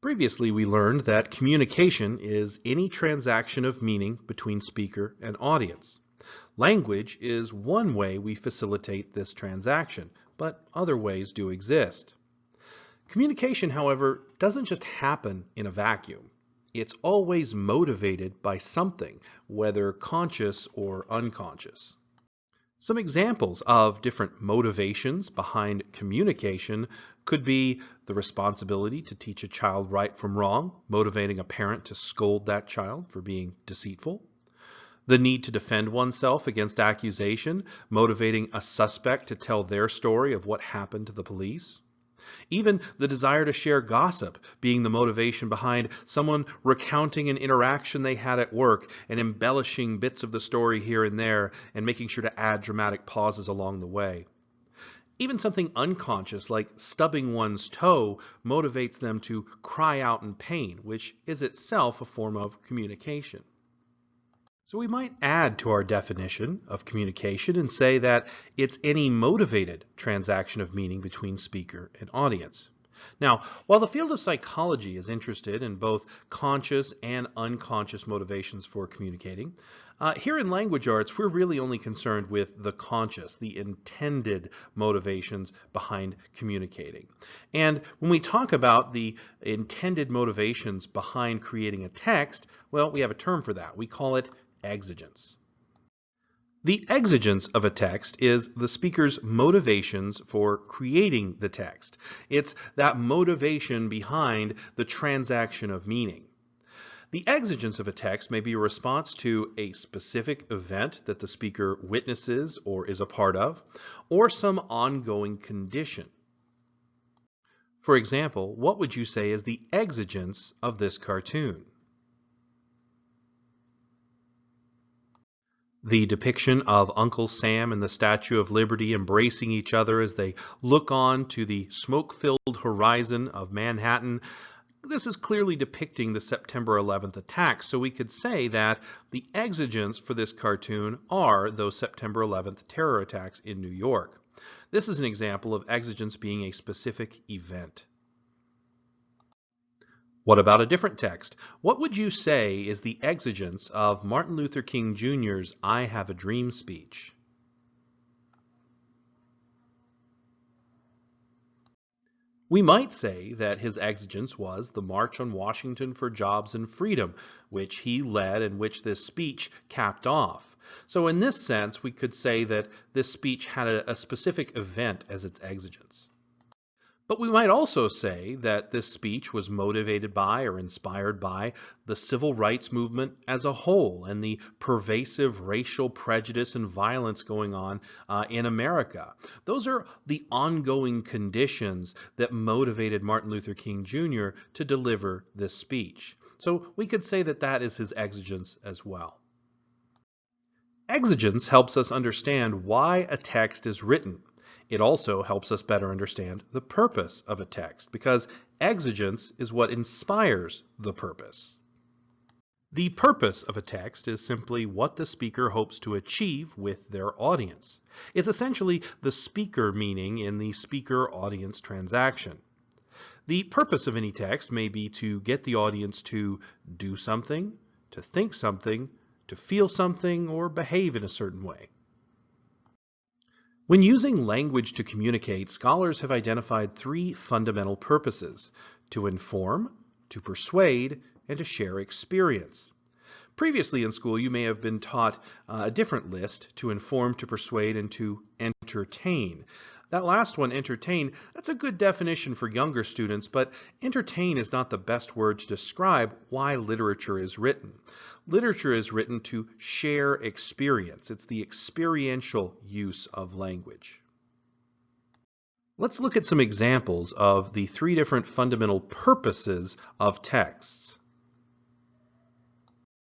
Previously, we learned that communication is any transaction of meaning between speaker and audience. Language is one way we facilitate this transaction, but other ways do exist. Communication, however, doesn't just happen in a vacuum. It's always motivated by something, whether conscious or unconscious. Some examples of different motivations behind communication could be the responsibility to teach a child right from wrong, motivating a parent to scold that child for being deceitful. The need to defend oneself against accusation, motivating a suspect to tell their story of what happened to the police. Even the desire to share gossip being the motivation behind someone recounting an interaction they had at work and embellishing bits of the story here and there and making sure to add dramatic pauses along the way. Even something unconscious like stubbing one's toe motivates them to cry out in pain, which is itself a form of communication. So we might add to our definition of communication and say that it's any motivated transaction of meaning between speaker and audience. Now, while the field of psychology is interested in both conscious and unconscious motivations for communicating, here in language arts, we're really only concerned with the conscious, the intended motivations behind communicating. And when we talk about the intended motivations behind creating a text, well, we have a term for that. We call it exigence. The exigence of a text is the speaker's motivations for creating the text. It's that motivation behind the transaction of meaning. The exigence of a text may be a response to a specific event that the speaker witnesses or is a part of, or some ongoing condition. For example, what would you say is the exigence of this cartoon? The depiction of Uncle Sam and the Statue of Liberty embracing each other as they look on to the smoke-filled horizon of Manhattan. This is clearly depicting the September 11th attacks, so we could say that the exigence for this cartoon are those September 11th terror attacks in New York. This is an example of exigence being a specific event. What about a different text? What would you say is the exigence of Martin Luther King Jr.'s "I Have a Dream" speech? We might say that his exigence was the March on Washington for Jobs and Freedom, which he led and which this speech capped off. So in this sense, we could say that this speech had a specific event as its exigence. But we might also say that this speech was motivated by or inspired by the civil rights movement as a whole and the pervasive racial prejudice and violence going on in America. Those are the ongoing conditions that motivated Martin Luther King Jr. to deliver this speech. So we could say that that is his exigence as well. Exigence helps us understand why a text is written. It also helps us better understand the purpose of a text, because exigence is what inspires the purpose. The purpose of a text is simply what the speaker hopes to achieve with their audience. It's essentially the speaker meaning in the speaker-audience transaction. The purpose of any text may be to get the audience to do something, to think something, to feel something, or behave in a certain way. When using language to communicate, scholars have identified three fundamental purposes: to inform, to persuade, and to share experience. Previously in school, you may have been taught a different list: to inform, to persuade, and to entertain. That last one, entertain, that's a good definition for younger students, but entertain is not the best word to describe why literature is written. Literature is written to share experience. It's the experiential use of language. Let's look at some examples of the three different fundamental purposes of texts.